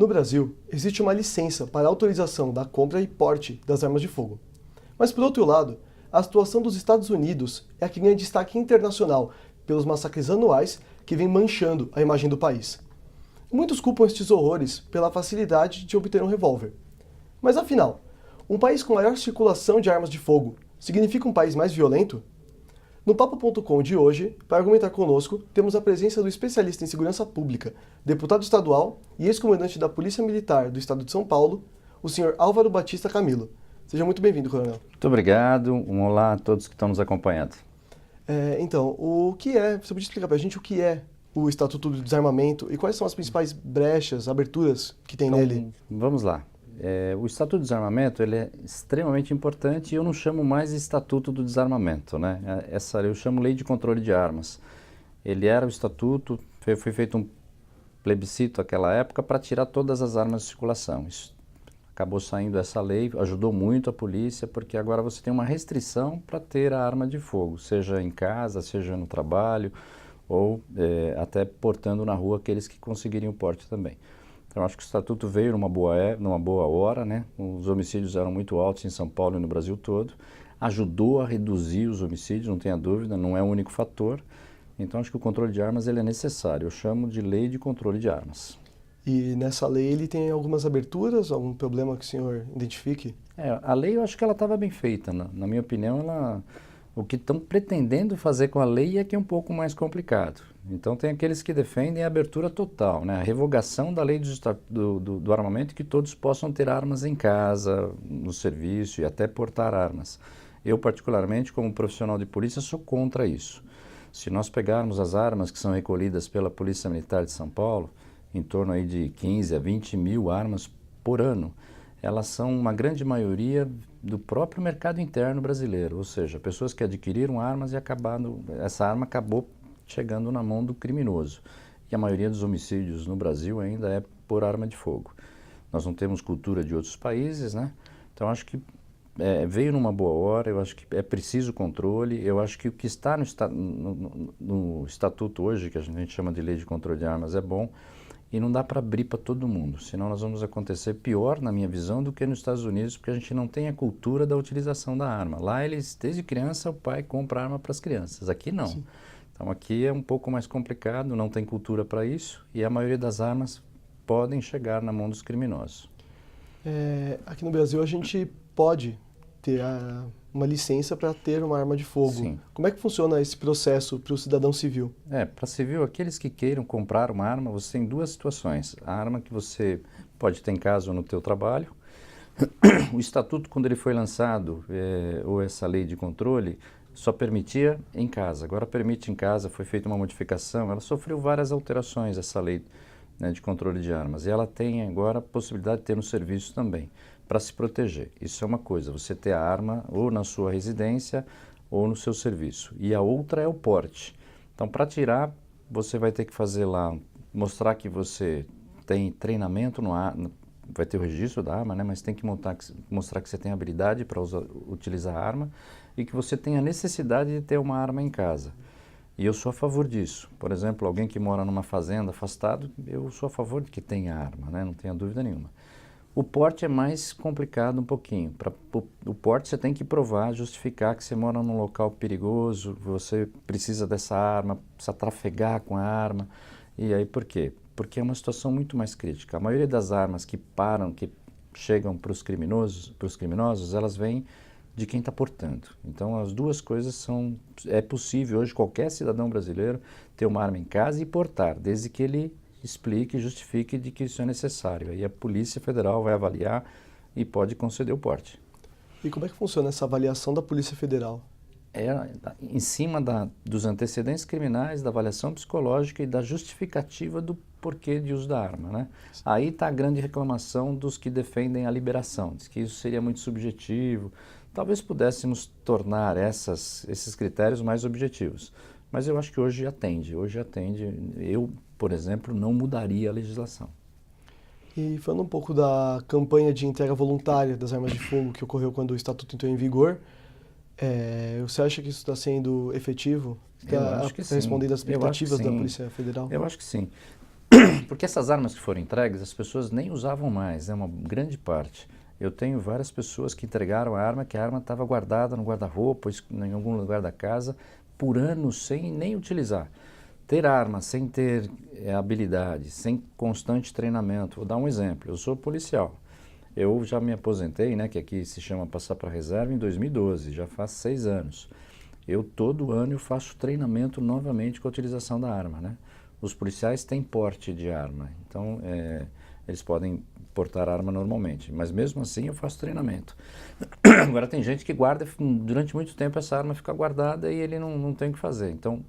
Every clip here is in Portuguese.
No Brasil, existe uma licença para autorização da compra e porte das armas de fogo. Mas, por outro lado, a situação dos Estados Unidos é a que ganha destaque internacional pelos massacres anuais que vem manchando a imagem do país. Muitos culpam estes horrores pela facilidade de obter um revólver. Mas afinal, um país com maior circulação de armas de fogo significa um país mais violento? No Papo.com de hoje, para argumentar conosco, temos a presença do especialista em segurança pública, deputado estadual e ex-comandante da Polícia Militar do Estado de São Paulo, o senhor Álvaro Batista Camilo. Seja muito bem-vindo, coronel. Muito obrigado. Um olá a todos que estão nos acompanhando. Você podia explicar para a gente o que é o Estatuto do Desarmamento e quais são as principais brechas, aberturas que tem nele? Vamos lá. O Estatuto do Desarmamento ele é extremamente importante e eu não chamo mais de Estatuto do Desarmamento, né? Eu chamo Lei de Controle de Armas. Ele era o Estatuto, foi feito um plebiscito naquela época para tirar todas as armas de circulação. Isso, acabou saindo essa lei, ajudou muito a polícia, porque agora você tem uma restrição para ter a arma de fogo, seja em casa, seja no trabalho, ou até portando na rua aqueles que conseguirem o porte também. Então, acho que o Estatuto veio numa boa hora, né? Os homicídios eram muito altos em São Paulo e no Brasil todo. Ajudou a reduzir os homicídios, não tenha dúvida, não é o único fator. Então, acho que o controle de armas ele é necessário. Eu chamo de Lei de Controle de Armas. E nessa lei ele tem algumas aberturas, algum problema que o senhor identifique? A lei eu acho que ela estava bem feita. Na minha opinião, o que estão pretendendo fazer com a lei é que é um pouco mais complicado. Então tem aqueles que defendem a abertura total, né? A revogação da lei do armamento e que todos possam ter armas em casa, no serviço e até portar armas. Eu particularmente, como profissional de polícia, sou contra isso. Se nós pegarmos as armas que são recolhidas pela Polícia Militar de São Paulo, em torno aí de 15 a 20 mil armas por ano, elas são uma grande maioria do próprio mercado interno brasileiro, ou seja, pessoas que adquiriram armas e essa arma acabou chegando na mão do criminoso. E a maioria dos homicídios no Brasil ainda é por arma de fogo. Nós não temos cultura de outros países, né? Então acho que veio numa boa hora, eu acho que é preciso controle, eu acho que o que está no Estatuto hoje, que a gente chama de Lei de Controle de Armas, é bom. E não dá para abrir para todo mundo, senão nós vamos acontecer pior, na minha visão, do que nos Estados Unidos, porque a gente não tem a cultura da utilização da arma. Lá, desde criança, o pai compra arma para as crianças. Aqui, não. Sim. Então, aqui é um pouco mais complicado, não tem cultura para isso, e a maioria das armas podem chegar na mão dos criminosos. Aqui no Brasil, a gente pode ter uma licença para ter uma arma de fogo. Sim. Como é que funciona esse processo para o cidadão civil? Para civil, aqueles que queiram comprar uma arma, você tem duas situações. A arma que você pode ter em casa ou no teu trabalho. O Estatuto, quando ele foi lançado, ou essa lei de controle, só permitia em casa. Agora permite em casa, foi feita uma modificação. Ela sofreu várias alterações, essa lei, né, de controle de armas. E ela tem agora a possibilidade de ter no serviço também, para se proteger. Isso é uma coisa, você ter a arma ou na sua residência ou no seu serviço. E a outra é o porte. Então, para tirar, você vai ter que fazer lá, mostrar que você tem treinamento vai ter o registro da arma, né? Mas tem que mostrar que você tem habilidade para utilizar a arma e que você tem a necessidade de ter uma arma em casa. E eu sou a favor disso. Por exemplo, alguém que mora numa fazenda afastado, eu sou a favor de que tenha arma, né? Não tenha dúvida nenhuma. O porte é mais complicado um pouquinho. O porte você tem que provar, justificar que você mora num local perigoso, você precisa dessa arma, precisa trafegar com a arma. E aí por quê? Porque é uma situação muito mais crítica. A maioria das armas que chegam para os criminosos, elas vêm de quem está portando. Então as duas coisas é possível hoje qualquer cidadão brasileiro ter uma arma em casa e portar, desde que ele explique e justifique de que isso é necessário. Aí a Polícia Federal vai avaliar e pode conceder o porte. E como é que funciona essa avaliação da Polícia Federal? Em cima dos antecedentes criminais, da avaliação psicológica e da justificativa do porquê de uso da arma, né? Aí está a grande reclamação dos que defendem a liberação, diz que isso seria muito subjetivo. Talvez pudéssemos tornar esses critérios mais objetivos. Mas eu acho que hoje atende. Eu, por exemplo, não mudaria a legislação. E falando um pouco da campanha de entrega voluntária das armas de fogo que ocorreu quando o Estatuto entrou em vigor, você acha que isso está sendo efetivo? Eu acho que sim. Está respondendo às expectativas da Polícia Federal? Eu acho que sim. Porque essas armas que foram entregues, as pessoas nem usavam mais, uma grande parte. Eu tenho várias pessoas que entregaram a arma, que a arma estava guardada no guarda-roupa, em algum lugar da casa, por anos sem nem utilizar. Ter arma sem ter habilidade, sem constante treinamento. Vou dar um exemplo, eu sou policial. Eu já me aposentei, né, que aqui se chama passar para reserva, em 2012, já faz 6 anos. Todo ano eu faço treinamento novamente com a utilização da arma, né? Os policiais têm porte de arma, então eles podem portar arma normalmente, mas mesmo assim eu faço treinamento. Agora tem gente que guarda, durante muito tempo essa arma fica guardada e ele não tem o que fazer. Então,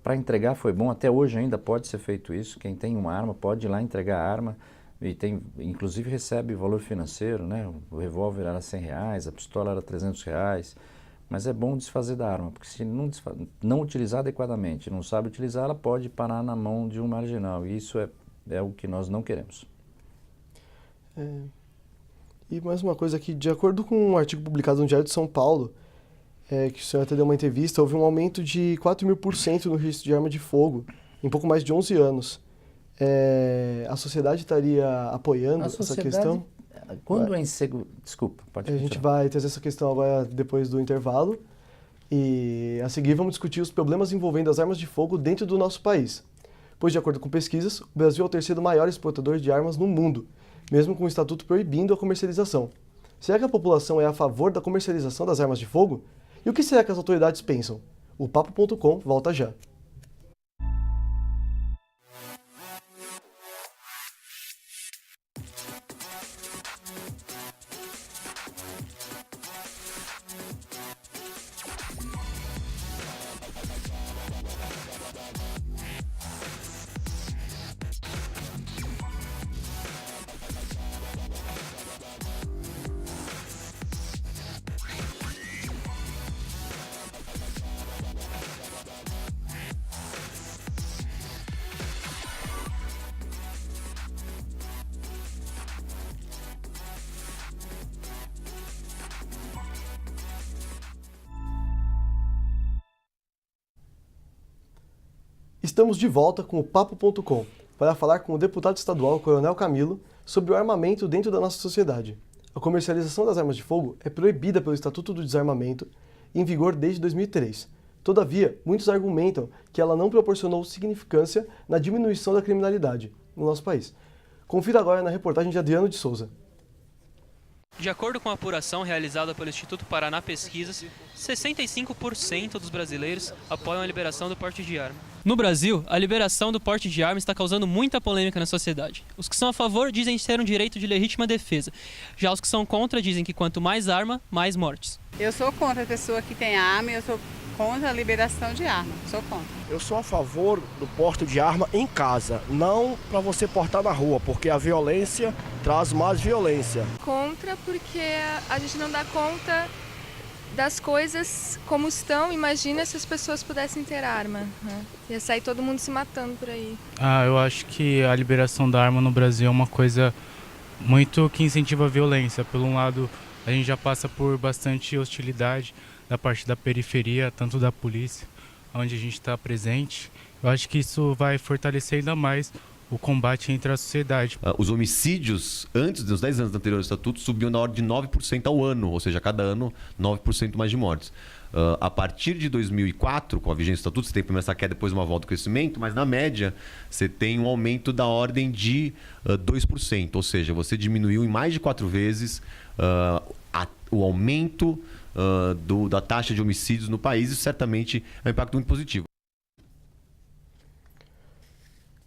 para entregar foi bom, até hoje ainda pode ser feito isso, quem tem uma arma pode ir lá entregar a arma, e inclusive recebe valor financeiro, né? O revólver era R$100, a pistola era R$300, mas é bom desfazer da arma, porque se não utilizar adequadamente, não sabe utilizar, ela pode parar na mão de um marginal, e isso é o que nós não queremos. E mais uma coisa aqui, de acordo com um artigo publicado no Diário de São Paulo, que o senhor até deu uma entrevista, houve um aumento de 4.000% no registro de arma de fogo em pouco mais de 11 anos. A sociedade estaria apoiando essa questão? Quando é inseguro... Desculpa, pode continuar. A gente vai trazer essa questão agora depois do intervalo. E a seguir vamos discutir os problemas envolvendo as armas de fogo dentro do nosso país. Pois, de acordo com pesquisas, o Brasil é o terceiro maior exportador de armas no mundo, mesmo com o estatuto proibindo a comercialização. Será que a população é a favor da comercialização das armas de fogo? E o que será que as autoridades pensam? O Papo.com volta já. Estamos de volta com o Papo.com para falar com o deputado estadual Coronel Camilo sobre o armamento dentro da nossa sociedade. A comercialização das armas de fogo é proibida pelo Estatuto do Desarmamento, em vigor desde 2003. Todavia, muitos argumentam que ela não proporcionou significância na diminuição da criminalidade no nosso país. Confira agora na reportagem de Adriano de Souza. De acordo com a apuração realizada pelo Instituto Paraná Pesquisas, 65% dos brasileiros apoiam a liberação do porte de arma. No Brasil, a liberação do porte de arma está causando muita polêmica na sociedade. Os que são a favor dizem ter um direito de legítima defesa. Já os que são contra dizem que quanto mais arma, mais mortes. Eu sou contra a pessoa que tem arma, eu sou contra a liberação de arma, sou contra. Eu sou a favor do porte de arma em casa, não para você portar na rua, porque a violência traz mais violência. Contra porque a gente não dá conta das coisas como estão. Imagina se as pessoas pudessem ter arma, né? Ia sair todo mundo se matando por aí. Eu acho que a liberação da arma no Brasil é uma coisa muito que incentiva a violência. Por um lado, a gente já passa por bastante hostilidade da parte da periferia, tanto da polícia, onde a gente está presente. Eu acho que isso vai fortalecer ainda mais o combate entre a sociedade. Os homicídios, antes dos 10 anos anteriores ao Estatuto, subiam na ordem de 9% ao ano, ou seja, a cada ano 9% mais de mortes. A partir de 2004, com a vigência do Estatuto, você tem que começar a queda, depois uma volta do crescimento, mas na média você tem um aumento da ordem de 2%, ou seja, você diminuiu em mais de 4 vezes o aumento da taxa de homicídios no país. Isso certamente é um impacto muito positivo.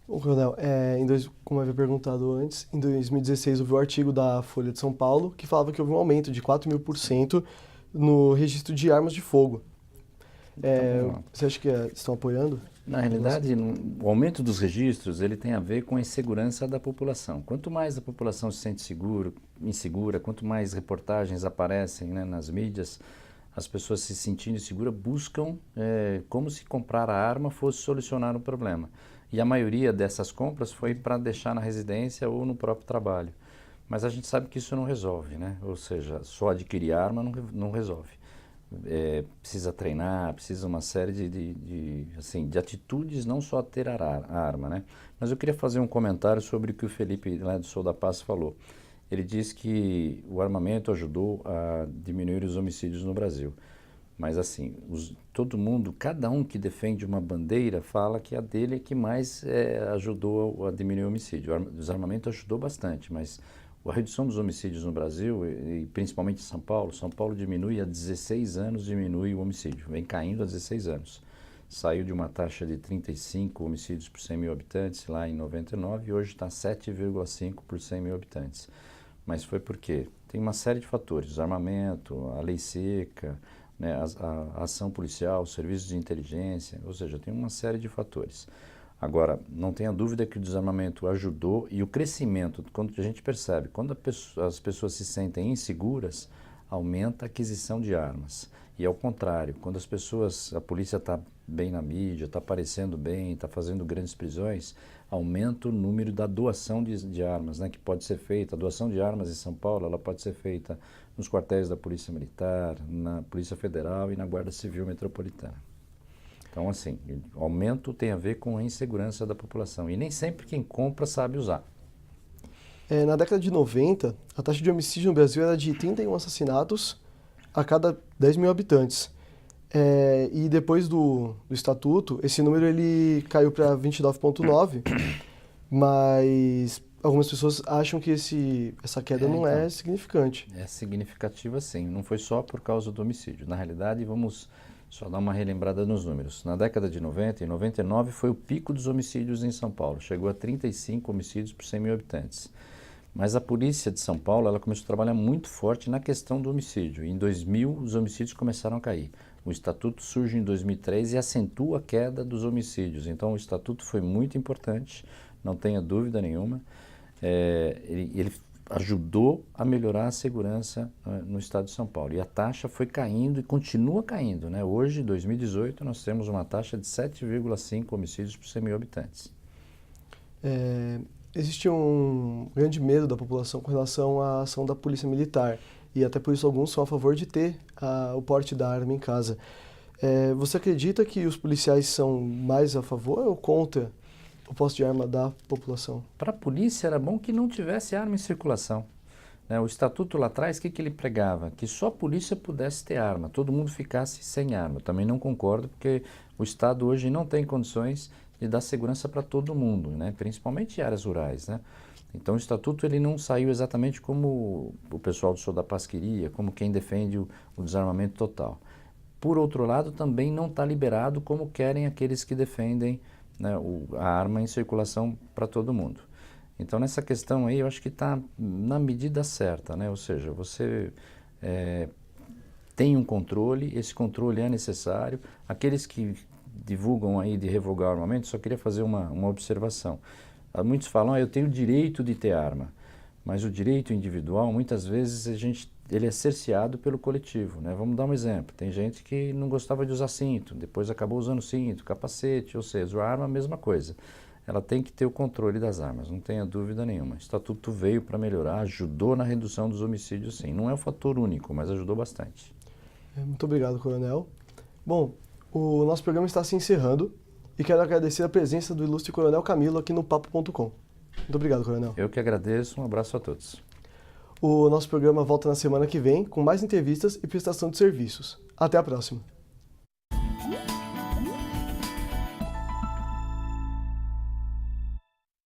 Bom, Coronel, como eu havia perguntado antes, em 2016 houve um artigo da Folha de São Paulo que falava que houve um aumento de 4.000% no registro de armas de fogo. Você acha que estão apoiando? Na realidade, o aumento dos registros ele tem a ver com a insegurança da população. Quanto mais a população se sente insegura, quanto mais reportagens aparecem, né, nas mídias, as pessoas se sentindo inseguras buscam como se comprar a arma fosse solucionar um problema. E a maioria dessas compras foi para deixar na residência ou no próprio trabalho. Mas a gente sabe que isso não resolve, né? Ou seja, só adquirir arma não resolve. precisa treinar, precisa uma série de atitudes, não só ter a arma, né? Mas eu queria fazer um comentário sobre o que o Felipe lá do Sou da Paz falou. Ele diz que o armamento ajudou a diminuir os homicídios no Brasil. Mas assim, todo mundo, cada um que defende uma bandeira fala que a dele é que mais ajudou a diminuir o homicídio. O desarmamento ajudou bastante, mas a redução dos homicídios no Brasil, e principalmente em São Paulo diminui há 16 anos, diminui o homicídio, vem caindo há 16 anos. Saiu de uma taxa de 35 homicídios por 100 mil habitantes lá em 99 e hoje está 7,5 por 100 mil habitantes. Mas foi porque tem uma série de fatores, desarmamento, a lei seca, né, a ação policial, serviços de inteligência, ou seja, tem uma série de fatores. Agora, não tenha dúvida que o desarmamento ajudou e o crescimento, quando a gente percebe, quando as pessoas se sentem inseguras, aumenta a aquisição de armas. E ao contrário, quando a polícia está bem na mídia, está aparecendo bem, está fazendo grandes prisões, aumenta o número da doação de armas, né, que pode ser feita. A doação de armas em São Paulo, ela pode ser feita nos quartéis da Polícia Militar, na Polícia Federal e na Guarda Civil Metropolitana. Então, assim, o aumento tem a ver com a insegurança da população e nem sempre quem compra sabe usar. Na década de 90, a taxa de homicídio no Brasil era de 31 assassinatos a cada 10 mil habitantes. E depois do Estatuto, esse número ele caiu para 29,9, mas algumas pessoas acham que essa queda não é significante. É significativa, sim. Não foi só por causa do homicídio. Na realidade, vamos só dar uma relembrada nos números. Na década de 90, em 99, foi o pico dos homicídios em São Paulo. Chegou a 35 homicídios por 100 mil habitantes. Mas a polícia de São Paulo, ela começou a trabalhar muito forte na questão do homicídio. Em 2000, os homicídios começaram a cair. O Estatuto surge em 2003 e acentua a queda dos homicídios. Então, o Estatuto foi muito importante, não tenha dúvida nenhuma. Ele ajudou a melhorar a segurança no estado de São Paulo. E a taxa foi caindo e continua caindo, né? Hoje, em 2018, nós temos uma taxa de 7,5 homicídios por 100 mil habitantes. Existe um grande medo da população com relação à ação da polícia militar. E até por isso alguns são a favor de ter o porte da arma em casa. Você acredita que os policiais são mais a favor ou contra o posse de arma da população? Para a polícia era bom que não tivesse arma em circulação. O Estatuto lá atrás, o que ele pregava? Que só a polícia pudesse ter arma, todo mundo ficasse sem arma. Também não concordo, porque o Estado hoje não tem condições de dar segurança para todo mundo, né? Principalmente em áreas rurais, né? Então o Estatuto ele não saiu exatamente como o pessoal do Sou da Paz queria, como quem defende o desarmamento total. Por outro lado, também não está liberado como querem aqueles que defendem, né, a arma em circulação para todo mundo. Então nessa questão aí eu acho que está na medida certa, né? Ou seja, você tem um controle, esse controle é necessário. Aqueles que divulgam aí de revogar o armamento, só queria fazer uma observação. Muitos falam, eu tenho o direito de ter arma, mas o direito individual, muitas vezes, ele é cerceado pelo coletivo, né? Vamos dar um exemplo, tem gente que não gostava de usar cinto, depois acabou usando cinto, capacete, ou seja, a arma é a mesma coisa. Ela tem que ter o controle das armas, não tenha dúvida nenhuma. O Estatuto veio para melhorar, ajudou na redução dos homicídios, sim. Não é um fator único, mas ajudou bastante. Muito obrigado, Coronel. Bom, o nosso programa está se encerrando. E quero agradecer a presença do ilustre Coronel Camilo aqui no Papo.com. Muito obrigado, Coronel. Eu que agradeço, um abraço a todos. O nosso programa volta na semana que vem com mais entrevistas e prestação de serviços. Até a próxima.